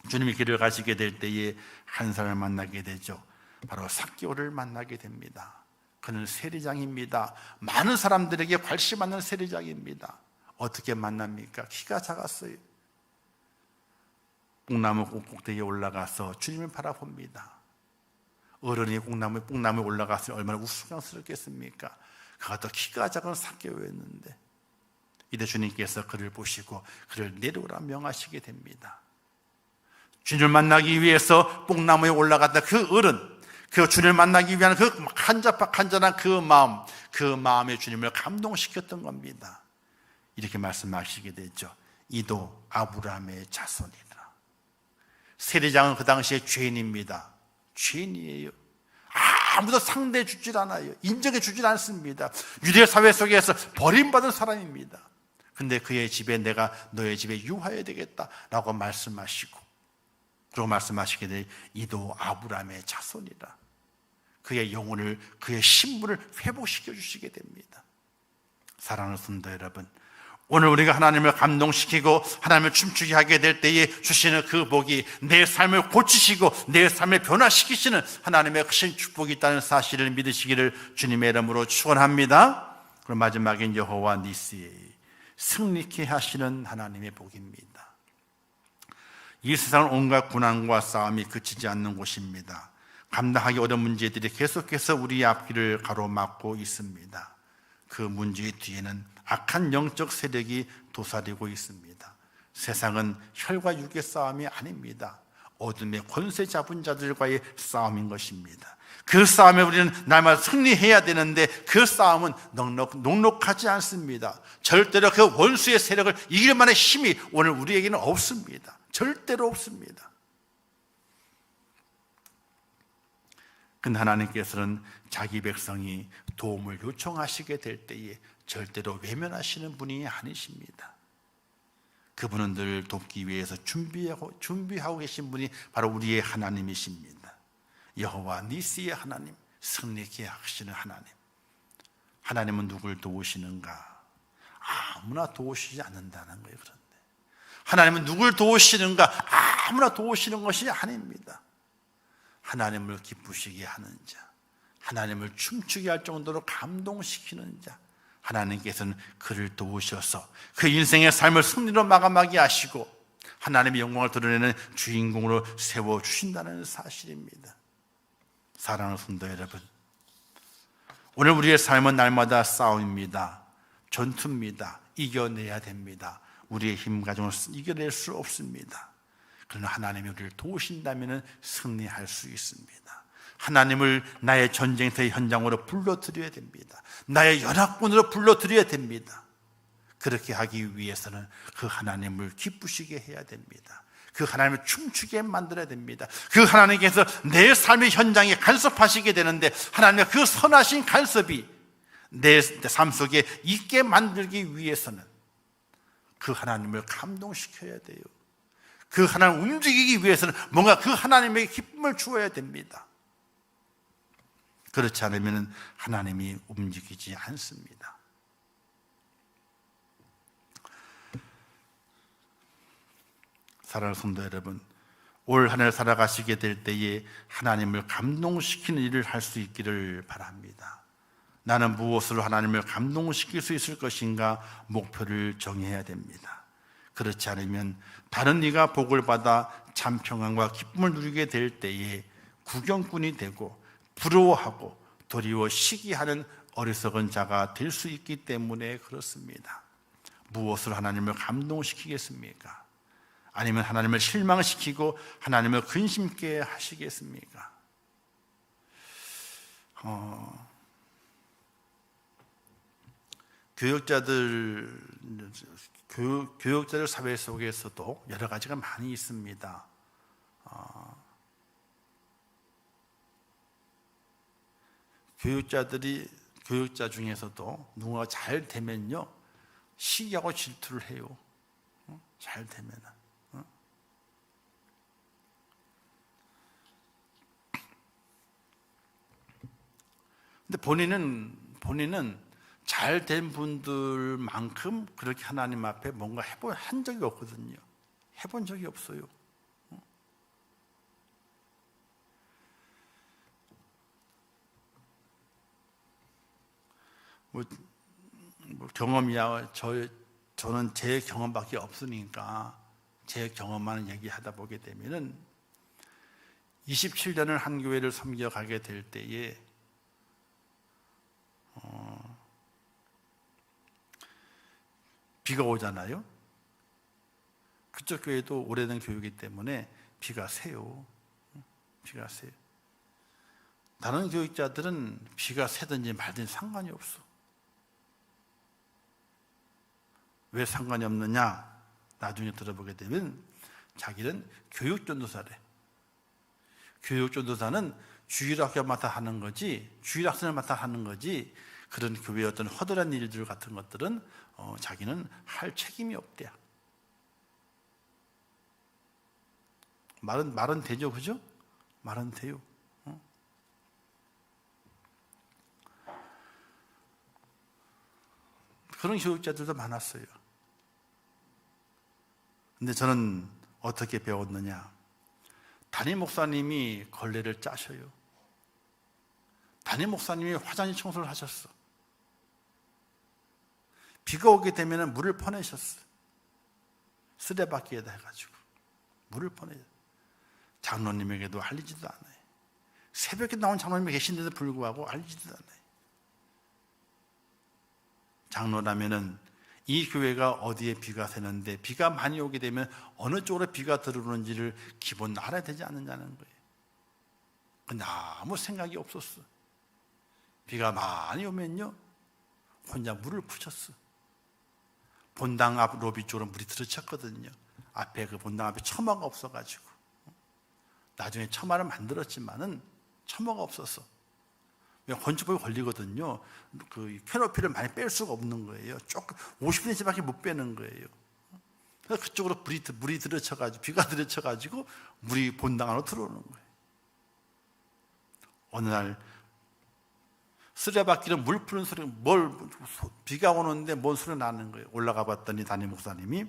주님이 길을 가시게 될 때에 한 사람을 만나게 되죠. 바로 삭개오를 만나게 됩니다. 그는 세리장입니다. 많은 사람들에게 관심받는 세리장입니다. 어떻게 만납니까? 키가 작았어요. 뽕나무 꼭대기에 올라가서 주님을 바라봅니다. 어른이 뽕나무에 올라갔으면 얼마나 우스꽝스럽겠습니까? 그가 더 키가 작은 삭개오였는데, 이때 주님께서 그를 보시고 그를 내려오라 명하시게 됩니다. 주님을 만나기 위해서 뽕나무에 올라갔다 그 어른, 그 주님을 만나기 위한 그 간절한 그 마음에 주님을 감동시켰던 겁니다. 이렇게 말씀하시게 되죠. 이도 아브라함의 자손이라. 세리장은 그 당시에 죄인입니다. 죄인이에요. 아무도 상대해 주질 않아요. 인정해 주질 않습니다. 유대 사회 속에서 버림받은 사람입니다. 근데 그의 집에 내가 너의 집에 유하여야 되겠다라고 말씀하시고, 그리고 말씀하시게 되 이도 아브라함의 자손이라. 그의 영혼을, 그의 신분을 회복시켜 주시게 됩니다. 사랑하는 성도 여러분, 오늘 우리가 하나님을 감동시키고 하나님을 춤추게 하게 될 때에 주시는 그 복이 내 삶을 고치시고 내 삶을 변화시키시는 하나님의 크신 축복이 있다는 사실을 믿으시기를 주님의 이름으로 축원합니다. 그럼 마지막엔 여호와 니시, 승리케 하시는 하나님의 복입니다. 이 세상은 온갖 고난과 싸움이 그치지 않는 곳입니다. 감당하기 어려운 문제들이 계속해서 우리의 앞길을 가로막고 있습니다. 그 문제의 뒤에는 악한 영적 세력이 도사리고 있습니다. 세상은 혈과 육의 싸움이 아닙니다. 어둠의 권세 잡은 자들과의 싸움인 것입니다. 그 싸움에 우리는 날마다 승리해야 되는데 그 싸움은 녹록하지 않습니다. 절대로 그 원수의 세력을 이길 만한 힘이 오늘 우리에게는 없습니다. 절대로 없습니다. 근데 하나님께서는 자기 백성이 도움을 요청하시게 될 때에 절대로 외면하시는 분이 아니십니다. 그분은 늘 돕기 위해서 준비하고 계신 분이 바로 우리의 하나님이십니다. 여호와 니시의 하나님, 승리케 하시는 하나님. 하나님은 누굴 도우시는가? 아무나 도우시지 않는다는 거예요. 그런데 하나님은 누굴 도우시는가? 아무나 도우시는 것이 아닙니다. 하나님을 기쁘시게 하는 자, 하나님을 춤추게 할 정도로 감동시키는 자, 하나님께서는 그를 도우셔서 그 인생의 삶을 승리로 마감하게 하시고 하나님의 영광을 드러내는 주인공으로 세워주신다는 사실입니다. 사랑하는 성도 여러분, 오늘 우리의 삶은 날마다 싸움입니다. 전투입니다. 이겨내야 됩니다. 우리의 힘 가지고는 이겨낼 수 없습니다. 그러나 하나님이 우리를 도우신다면 승리할 수 있습니다. 하나님을 나의 전쟁터의 현장으로 불러들여야 됩니다. 나의 연합군으로 불러들여야 됩니다. 그렇게 하기 위해서는 그 하나님을 기쁘시게 해야 됩니다. 그 하나님을 춤추게 만들어야 됩니다. 그 하나님께서 내 삶의 현장에 간섭하시게 되는데 하나님의 그 선하신 간섭이 내 삶 속에 있게 만들기 위해서는 그 하나님을 감동시켜야 돼요. 그 하나님을 움직이기 위해서는 뭔가 그 하나님에게 기쁨을 주어야 됩니다. 그렇지 않으면 하나님이 움직이지 않습니다. 사랑하는 성도 여러분, 올 한 해 살아가시게 될 때에 하나님을 감동시키는 일을 할 수 있기를 바랍니다. 나는 무엇으로 하나님을 감동시킬 수 있을 것인가 목표를 정해야 됩니다. 그렇지 않으면 다른 이가 복을 받아 참 평안과 기쁨을 누리게 될 때에 구경꾼이 되고 부러워하고 도리어 시기하는 어리석은 자가 될 수 있기 때문에 그렇습니다. 무엇으로 하나님을 감동시키겠습니까? 아니면 하나님을 실망시키고 하나님을 근심케 하시겠습니까? 교육자들 사회 속에서도 여러 가지가 많이 있습니다. 교육자 중에서도 누군가 잘 되면요 시기하고 질투를 해요. 잘 되면. 근데 본인은 잘 된 분들만큼 그렇게 하나님 앞에 뭔가 한 적이 없거든요. 해본 적이 없어요. 뭐 경험이야 저는 제 경험밖에 없으니까 제 경험만 얘기하다 보게 되면은 27년을 한 교회를 섬겨가게 될 때에 비가 오잖아요. 그쪽 교회도 오래된 교회이기 때문에 비가 새요. 비가 새요. 다른 교육자들은 비가 새든지 말든지 상관이 없어. 왜 상관이 없느냐? 나중에 들어보게 되면 자기는 교육전도사래. 교육전도사는 주일학교마다 하는 거지, 주일학생을마다 하는 거지, 그런 교회의 어떤 허술한 일들 같은 것들은 자기는 할 책임이 없대요. 말은 되죠, 그죠? 말은 돼요. 그런 교육자들도 많았어요. 근데 저는 어떻게 배웠느냐? 담임 목사님이 걸레를 짜셔요. 담임 목사님이 화장실 청소를 하셨어. 비가 오게 되면 물을 퍼내셨어요. 쓰레받기에다 해가지고 물을 퍼내요. 장로님에게도 알리지도 않아요. 새벽에 나온 장로님이 계신데도 불구하고 알리지도 않아요. 장로라면은 이 교회가 어디에 비가 새는데 비가 많이 오게 되면 어느 쪽으로 비가 들어오는지를 기본 알아야 되지 않느냐는 거예요. 근데 아무 생각이 없었어. 비가 많이 오면요 혼자 물을 푸셨어. 본당 앞 로비 쪽으로 물이 들어찼거든요. 앞에 그 본당 앞에 처마가 없어가지고 나중에 처마를 만들었지만은 처마가 없었어. 건축법이 걸리거든요. 그 캐노피를 많이 뺄 수가 없는 거예요. 조금 50cm밖에 못 빼는 거예요. 그래서 그쪽으로 물이 들어쳐가지고 비가 들어쳐가지고 물이 본당 안으로 들어오는 거예요. 어느 날 쓰레받기로 물 푸는 소리, 비가 오는데 뭔 소리 나는 거예요. 올라가 봤더니 담임 목사님이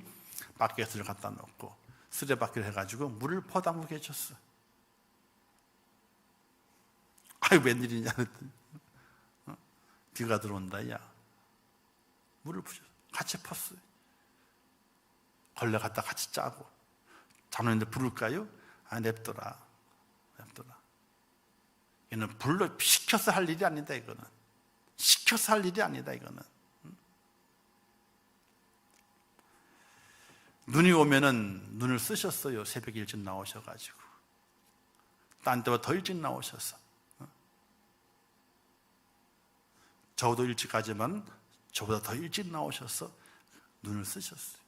바켓을 갖다 놓고 쓰레받기를 해가지고 물을 퍼담고 계셨어. 아이 웬일이냐 그랬더니 비가 들어온다 야 물을 푸셨어. 같이 펐어요. 걸레 갖다 같이 짜고 장로님들 부를까요? 아 냅둬라. 이거는 불러 시켜서 할 일이 아니다. 이거는 시켜서 할 일이 아니다. 이거는 눈이 오면은 눈을 쓰셨어요. 새벽에 일찍 나오셔가지고 딴 때보다 더 일찍 나오셔서 저도 일찍 가지만 저보다 더 일찍 나오셔서 눈을 쓰셨어요.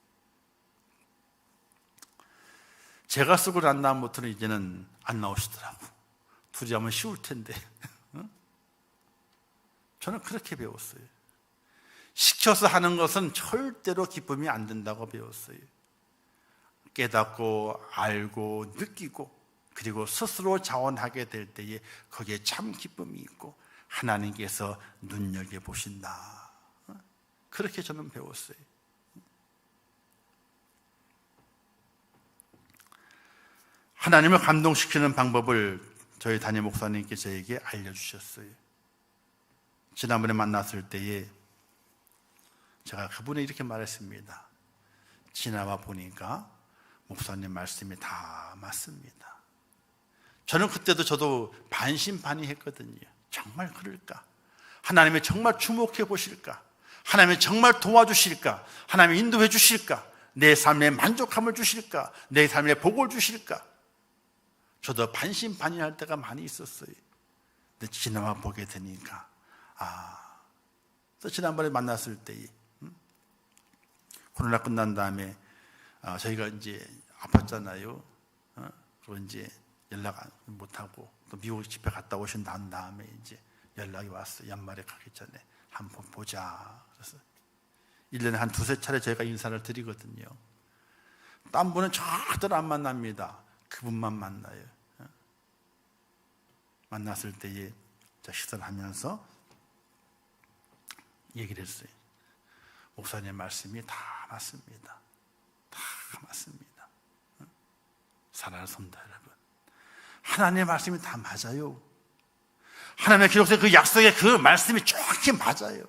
제가 쓰고 난 다음부터는 이제는 안 나오시더라고. 둘이 하면 쉬울 텐데. 저는 그렇게 배웠어요. 시켜서 하는 것은 절대로 기쁨이 안 된다고 배웠어요. 깨닫고 알고 느끼고 그리고 스스로 자원하게 될 때에 거기에 참 기쁨이 있고 하나님께서 눈여겨보신다. 그렇게 저는 배웠어요. 하나님을 감동시키는 방법을 저희 담임 목사님께 저에게 알려주셨어요. 지난번에 만났을 때에 제가 그분에 이렇게 말했습니다. 지나와 보니까 목사님 말씀이 다 맞습니다. 저는 그때도 저도 반신반의했거든요. 정말 그럴까? 하나님이 정말 주목해 보실까? 하나님이 정말 도와주실까? 하나님이 인도해 주실까? 내 삶에 만족함을 주실까? 내 삶에 복을 주실까? 저도 반신반의할 때가 많이 있었어요. 근데 지나와 보게 되니까 또 지난번에 만났을 때 코로나 끝난 다음에 저희가 이제 아팠잖아요. 그리고 이제 연락 못하고 또 미국 집에 갔다 오신 다음에 이제 연락이 왔어요. 연말에 가기 전에 한번 보자. 그래서 1년에 한 두세 차례 저희가 인사를 드리거든요. 딴 분은 절대로 안 만납니다. 그분만 만나요. 만났을 때에 식사를 하면서 얘기를 했어요. 목사님 말씀이 다 맞습니다. 다 맞습니다. 사랑하는 성도 여러분, 하나님의 말씀이 다 맞아요. 하나님의 기록된 그 약속의 그 말씀이 정확히 맞아요.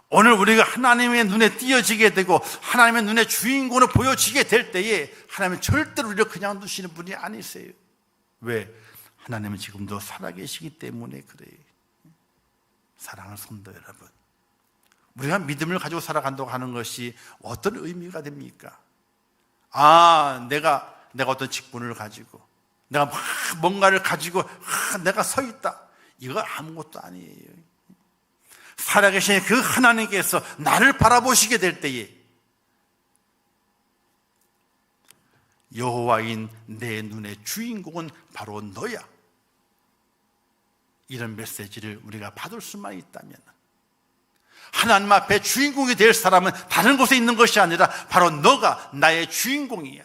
오늘 우리가 하나님의 눈에 띄어지게 되고 하나님의 눈에 주인공으로 보여지게 될 때에 하나님은 절대로 우리를 그냥 두시는 분이 아니세요. 왜? 하나님은 지금도 살아계시기 때문에 그래요. 사랑하는 성도 여러분, 우리가 믿음을 가지고 살아간다고 하는 것이 어떤 의미가 됩니까? 내가 어떤 직분을 가지고 내가 뭔가를 가지고 내가 서 있다, 이거 아무것도 아니에요. 살아계신 그 하나님께서 나를 바라보시게 될 때에 여호와인 내 눈의 주인공은 바로 너야, 이런 메시지를 우리가 받을 수만 있다면, 하나님 앞에 주인공이 될 사람은 다른 곳에 있는 것이 아니라 바로 너가 나의 주인공이야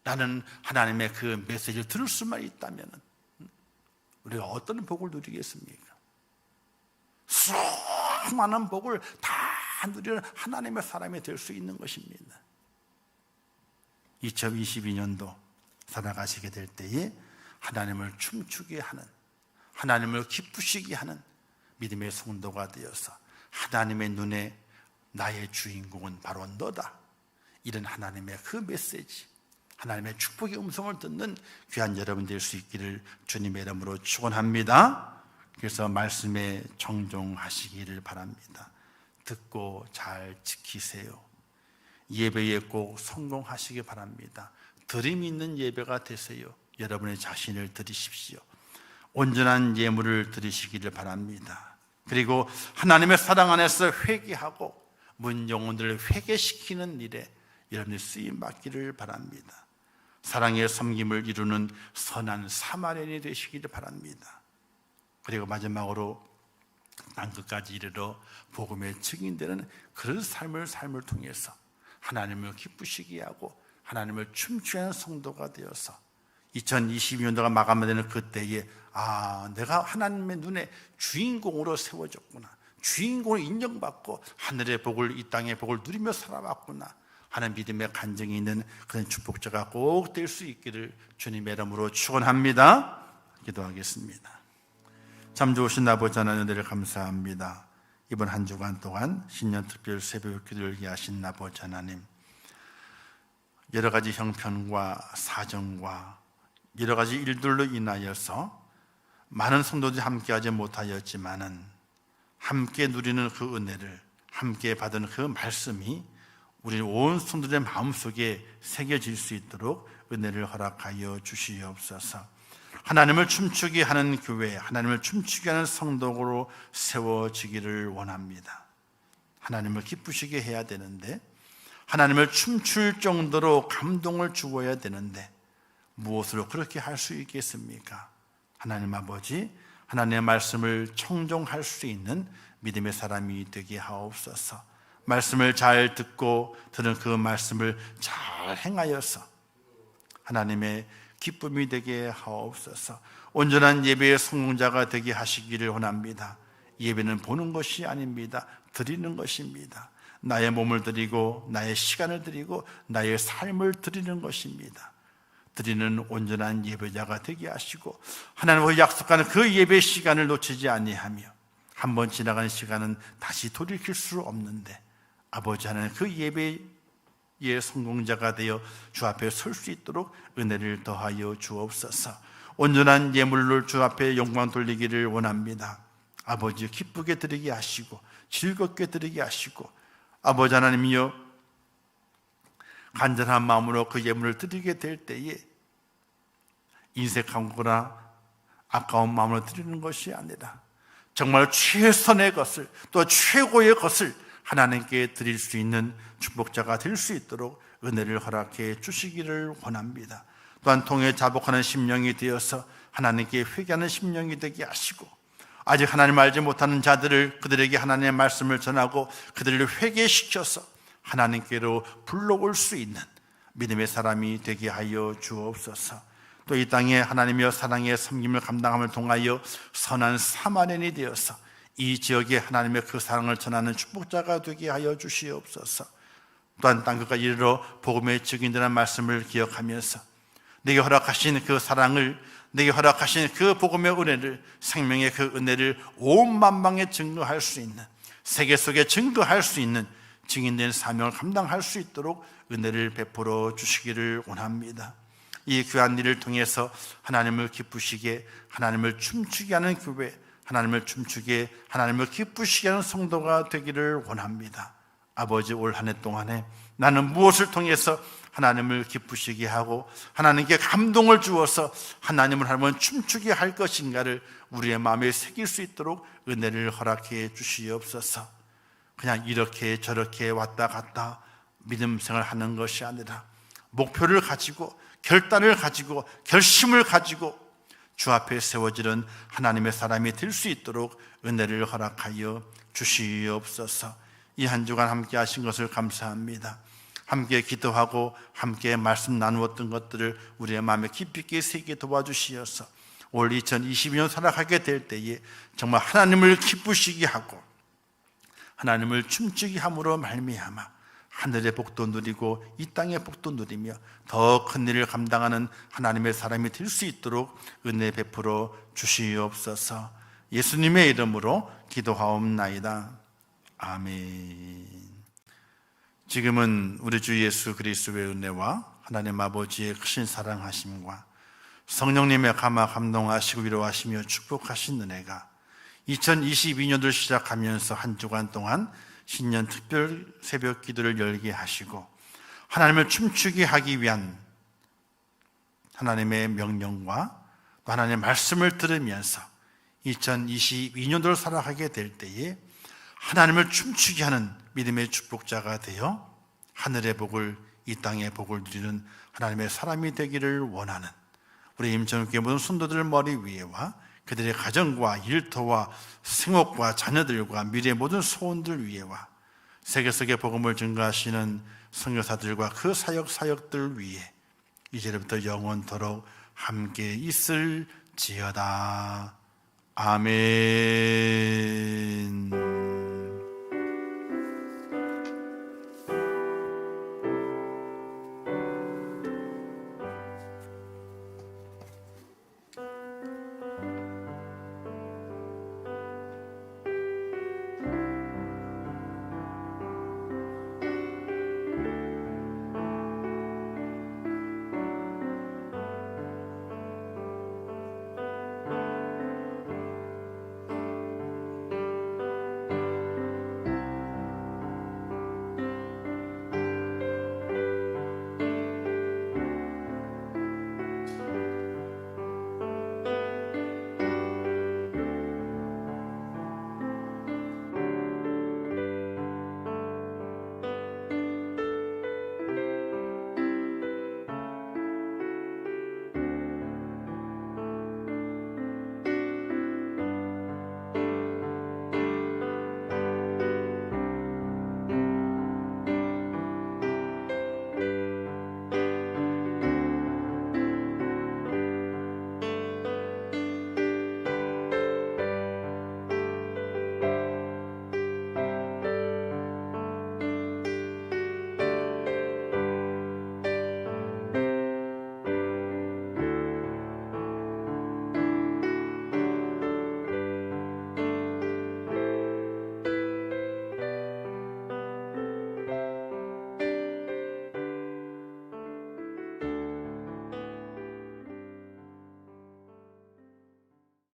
라는 하나님의 그 메시지를 들을 수만 있다면 우리가 어떤 복을 누리겠습니까? 수많은 복을 다 누리는 하나님의 사람이 될 수 있는 것입니다. 2022년도 살아가시게 될 때에 하나님을 춤추게 하는, 하나님을 기쁘시게 하는 믿음의 성도가 되어서 하나님의 눈에 나의 주인공은 바로 너다. 이런 하나님의 그 메시지, 하나님의 축복의 음성을 듣는 귀한 여러분 될 수 있기를 주님의 이름으로 축원합니다. 그래서 말씀에 정종하시기를 바랍니다. 듣고 잘 지키세요. 예배에 꼭 성공하시기 바랍니다. 드림 있는 예배가 되세요. 여러분의 자신을 드리십시오. 온전한 예물을 드리시기를 바랍니다. 그리고 하나님의 사랑 안에서 회개하고 문 영혼들을 회개시키는 일에 여러분이 쓰임 받기를 바랍니다. 사랑의 섬김을 이루는 선한 사마리아인이 되시기를 바랍니다. 그리고 마지막으로 땅끝까지 이르러 복음의 증인되는 그런 삶을 통해서 하나님을 기쁘시게 하고 하나님을 춤추게 하는 성도가 되어서 2022년도가 마감되는 그때에 내가 하나님의 눈에 주인공으로 세워졌구나, 주인공을 인정받고 하늘의 복을, 이 땅의 복을 누리며 살아왔구나 하는 믿음의 간증이 있는 그런 축복자가 꼭 될 수 있기를 주님의 이름으로 축원합니다. 기도하겠습니다. 참 좋으신 아버지 하나님, 은혜를 감사합니다. 이번 한 주간 동안 신년특별 새벽 기도를 위하신 아버지 하나님, 여러 가지 형편과 사정과 여러 가지 일들로 인하여서 많은 성도들이 함께하지 못하였지만은 함께 누리는 그 은혜를, 함께 받은 그 말씀이 우리 온 성도들의 마음속에 새겨질 수 있도록 은혜를 허락하여 주시옵소서. 하나님을 춤추게 하는 교회, 하나님을 춤추게 하는 성도로 세워지기를 원합니다. 하나님을 기쁘시게 해야 되는데, 하나님을 춤출 정도로 감동을 주어야 되는데 무엇으로 그렇게 할 수 있겠습니까? 하나님 아버지, 하나님의 말씀을 청종할 수 있는 믿음의 사람이 되게 하옵소서. 말씀을 잘 듣고 들은 그 말씀을 잘 행하여서 하나님의 기쁨이 되게 하옵소서. 온전한 예배의 성공자가 되게 하시기를 원합니다. 예배는 보는 것이 아닙니다. 드리는 것입니다. 나의 몸을 드리고 나의 시간을 드리고 나의 삶을 드리는 것입니다. 드리는 온전한 예배자가 되게 하시고 하나님과 약속하는 그 예배 시간을 놓치지 아니하며 한 번 지나간 시간은 다시 돌이킬 수 없는데 아버지 하나님, 그 예배의 성공자가 되어 주 앞에 설 수 있도록 은혜를 더하여 주옵소서. 온전한 예물로 주 앞에 영광 돌리기를 원합니다. 아버지, 기쁘게 드리게 하시고 즐겁게 드리게 하시고 아버지 하나님이여, 간절한 마음으로 그 예물을 드리게 될 때에 인색하거나 아까운 마음으로 드리는 것이 아니라 정말 최선의 것을, 또 최고의 것을 하나님께 드릴 수 있는 축복자가 될 수 있도록 은혜를 허락해 주시기를 원합니다. 또한 통해 자복하는 심령이 되어서 하나님께 회개하는 심령이 되게 하시고, 아직 하나님을 알지 못하는 자들을, 그들에게 하나님의 말씀을 전하고 그들을 회개시켜서 하나님께로 불러올 수 있는 믿음의 사람이 되게 하여 주옵소서. 또 이 땅에 하나님의 사랑의 섬김을 감당함을 통하여 선한 사마리아인이 되어서 이 지역에 하나님의 그 사랑을 전하는 축복자가 되게 하여 주시옵소서. 또한 땅끝까지 이르러 복음의 증인되는 말씀을 기억하면서 내게 허락하신 그 사랑을, 내게 허락하신 그 복음의 은혜를, 생명의 그 은혜를 온 만방에 증거할 수 있는, 세계 속에 증거할 수 있는 증인된 사명을 감당할 수 있도록 은혜를 베풀어 주시기를 원합니다. 이 귀한 일을 통해서 하나님을 기쁘시게, 하나님을 춤추게 하는 교회, 하나님을 춤추게, 하나님을 기쁘시게 하는 성도가 되기를 원합니다. 아버지, 올 한 해 동안에 나는 무엇을 통해서 하나님을 기쁘시게 하고 하나님께 감동을 주어서 하나님을 한번 춤추게 할 것인가를 우리의 마음에 새길 수 있도록 은혜를 허락해 주시옵소서. 그냥 이렇게 저렇게 왔다 갔다 믿음 생활하는 것이 아니라 목표를 가지고, 결단을 가지고, 결심을 가지고 주 앞에 세워지는 하나님의 사람이 될 수 있도록 은혜를 허락하여 주시옵소서. 이 한 주간 함께 하신 것을 감사합니다. 함께 기도하고 함께 말씀 나누었던 것들을 우리의 마음에 깊이 있게 새기게 도와주시어서 올 2022년 살아가게 될 때에 정말 하나님을 기쁘시게 하고 하나님을 춤추게 함으로 말미암아 하늘의 복도 누리고 이 땅의 복도 누리며 더 큰 일을 감당하는 하나님의 사람이 될 수 있도록 은혜 베풀어 주시옵소서. 예수님의 이름으로 기도하옵나이다. 아멘. 지금은 우리 주 예수 그리스도의 은혜와 하나님 아버지의 크신 사랑하심과 성령님의 감화 감동하시고 위로하시며 축복하신 은혜가 2022년도를 시작하면서 한 주간 동안 신년 특별 새벽 기도를 열게 하시고 하나님을 춤추게 하기 위한 하나님의 명령과 또 하나님의 말씀을 들으면서 2022년도를 살아가게 될 때에 하나님을 춤추게 하는 믿음의 축복자가 되어 하늘의 복을, 이 땅의 복을 누리는 하나님의 사람이 되기를 원하는 우리 임정교회 모든 성도들 머리 위에와 그들의 가정과 일터와 생업과 자녀들과 미래의 모든 소원들 위에와 세계 속의 복음을 증거하시는 선교사들과 그 사역들 위에 이제부터 영원토록 함께 있을지어다. 아멘.